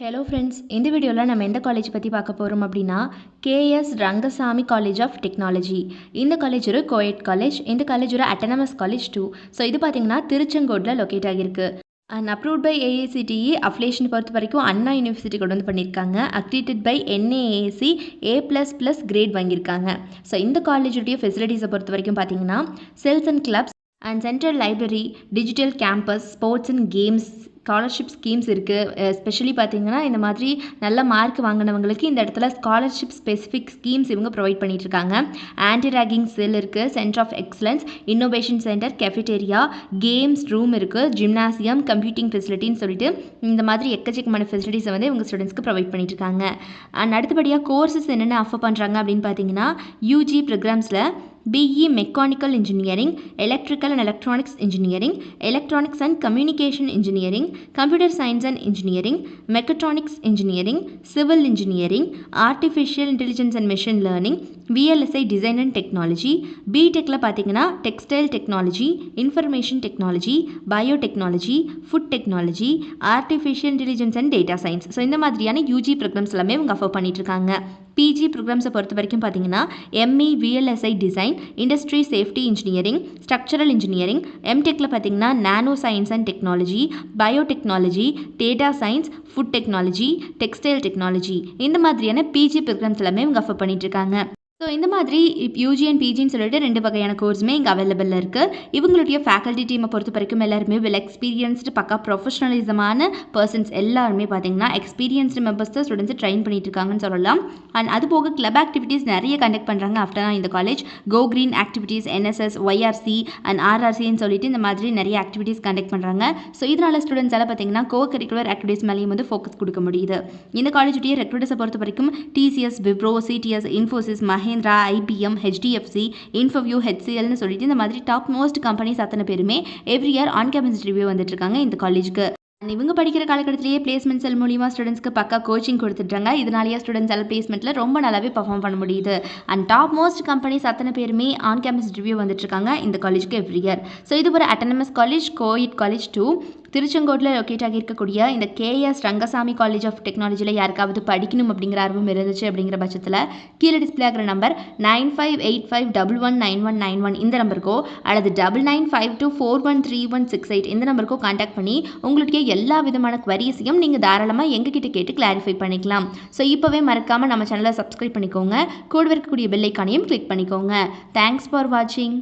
Hello friends, இந்த வீடியோவில் நம்ம எந்த காலேஜ் பற்றி பார்க்க போகிறோம் அப்படின்னா KS Rangasamy college of technology. இந்த காலேஜ் ஒரு கோஎட் காலேஜ். இந்த காலேஜ் ஒரு அட்டானமஸ் காலேஜ் டூ. ஸோ இது பார்த்தீங்கன்னா திருச்செங்கோட்டில் லொக்கேட் ஆகியிருக்கு. And approved by AICTE. Affiliation பொறுத்த வரைக்கும் அண்ணா யூனிவர்சிட்டி கொண்டு வந்து பண்ணியிருக்காங்க. Accredited by NAAC A++ grade வாங்கியிருக்காங்க. ஸோ இந்த காலேஜுடைய ஃபெசிலிட்டிஸை பொறுத்த வரைக்கும் பார்த்தீங்கன்னா cells and clubs and central library, digital campus, sports and games, scholarship schemes இருக்குது. எஸ்பெஷலி பார்த்தீங்கன்னா இந்த மாதிரி நல்ல மார்க் வாங்கினவங்களுக்கு இந்த இடத்துல ஸ்காலர்ஷிப் ஸ்பெசிஃபிக் ஸ்கீம்ஸ் இவங்க ப்ரொவைட் பண்ணிகிட்ருக்காங்க. ஆன்டி ரேகிங் செல் இருக்குது, centre of excellence, innovation centre, cafeteria, games room இருக்குது, ஜிம்னாசியம், கம்ப்யூட்டிங் ஃபெசிலிட்டின்னு சொல்லிட்டு இந்த மாதிரி எக்கச்சக்கமான ஃபெசிலிட்டிஸை வந்து இவங்க ஸ்டூடெண்ட்ஸ்க்கு ப்ரொவைட் பண்ணிகிட்ருக்காங்க. அண்ட் அடுத்தபடியாக கோர்சஸ் என்னென்ன ஆஃபர் பண்ணுறாங்க அப்படின்னு பார்த்தீங்கன்னா யூஜி ப்ரோக்ராம்ஸில் BE mechanical engineering, electrical and electronics engineering, electronics and communication engineering, computer science and engineering, mechatronics engineering, civil engineering, artificial intelligence and machine learning, VLSI design and technology. பிடெக்கில் பார்த்தீங்கன்னா textile technology, information technology, biotechnology, food technology, artificial intelligence and data science. So இந்த மாதிரியான UG programs எல்லாமே இவங்க offer பண்ணிகிட்ருக்காங்க. PG ப்ரோக்ராம்ஸை பொறுத்த வரைக்கும் பார்த்தீங்கன்னா ME VLSI design, industry safety engineering, structural engineering, எம்டெக்கில் பார்த்தீங்கன்னா nano science and technology, biotechnology, data science, food technology, textile technology. இந்த மாதிரியான பிஜி ப்ரோக்ராம்ஸ் எல்லாமே இவங்க ஆஃபர் பண்ணிகிட்ருக்காங்க. ஸோ இந்த மாதிரி யூஜி அண்ட் பிஜின்னு சொல்லிட்டு 2 வகையான கோர்ஸுமே இங்கே அவைலபிளில் இருக்குது. இவங்களுடைய ஃபேக்கல்ட்டி டீமை பொறுத்த வரைக்கும் எல்லாருமே வெல் எக்ஸ்பீரியன்ஸ்டு, பக்கா ப்ரொஃபஷனலிசமான பர்சன்ஸ் எல்லாருமே பார்த்தீங்கன்னா எக்ஸ்பீரியன்ஸ்டு மெம்பர்ஸ் தான் ஸ்டூடெண்ட்ஸ் ட்ரெயின் பண்ணிட்டு இருக்காங்கன்னு சொல்லலாம். அண்ட் அது போக கிளப் ஆக்டிவிட்டீஸ் நிறைய கண்டக்ட் பண்ணுறாங்க ஆஃப்டர் இந்த college. Go green activities, NSS, YRC and RRCன்னு சொல்லிட்டு இந்த மாதிரி நிறைய ஆக்டிவிட்டீஸ் கண்டக்ட் பண்ணுறாங்க. ஸோ இதனால் ஸ்டூடெண்ட்ஸ் எல்லாம் பார்த்தீங்கன்னா கோ கரிக்குலர் ஆக்டிவிட்டீஸ் மேலேயும் வந்து ஃபோக்கஸ் கொடுக்க முடியுது. இந்த காலேஜுடைய ரெக்ரூட்டர்ஸை பொறுத்த வரைக்கும் TCS, Wipro, CTS, Infosys, Mahindra, IBM, HDFC, இன்ஃபோவியூ, HCLன்னு சொல்லிட்டு இந்த மாதிரி டாப் மோஸ்ட் கம்பெனிஸ் அத்தனை பேருமே every year on campus review வந்துட்டு இருக்காங்க இந்த காலேஜுக்கு. இவங்க படிக்கிற காலகட்டத்திலேயே பிளேஸ்மெண்ட் செல் மூலிமா ஸ்டூடெண்ட்ஸ்க்கு பக்கா கோச்சிங் கொடுத்துட்றாங்க. இதனாலேயே ஸ்டூடெண்ட்ஸ் எல்லாம் பிளேஸ்மெண்ட்டில் ரொம்ப நல்லாவே பர்ஃபார்ம் பண்ண முடியுது. அண்ட் டாப் மோஸ்ட் கம்பெனிஸ் அத்தனை பேருமே ஆன் கேம்பஸ் ரிவ்யூ வந்துட்டு இருக்காங்க இந்த காலேஜுக்கு எவ்ரி இயர். ஸோ இது ஒரு autonomous college, coed college too. திருச்செங்கோட்டில் லொக்கேட் ஆகியிருக்கக்கூடிய இந்த கேஎஸ் ரங்கசாமி காலேஜ் ஆஃப் டெக்னாலஜியில் யாருக்காவது படிக்கணும் அப்படிங்கிற ஆர்வம் இருந்துச்சு அப்படிங்கிற பட்சத்தில் கீழே டிஸ்பிளே ஆகிற நம்பர் 9585119191 இந்த நம்பருக்கோ அல்லது 9952413168 இந்த நம்பருக்கோ கான்டாக்ட் பண்ணி உங்களுடைய எல்லா விதமான குவரிஸையும் நீங்கள் தாராளமாக எங்ககிட்ட கேட்டு கிளாரிஃபை பண்ணிக்கலாம். ஸோ இப்போவே மறக்காமல் நம்ம சேனலை சப்ஸ்கிரைப் பண்ணிக்கோங்க. கூட இருக்கக்கூடிய பெல் ஐக்கானையும் கிளிக் பண்ணிக்கோங்க. தேங்க்ஸ் ஃபார் வாட்சிங்.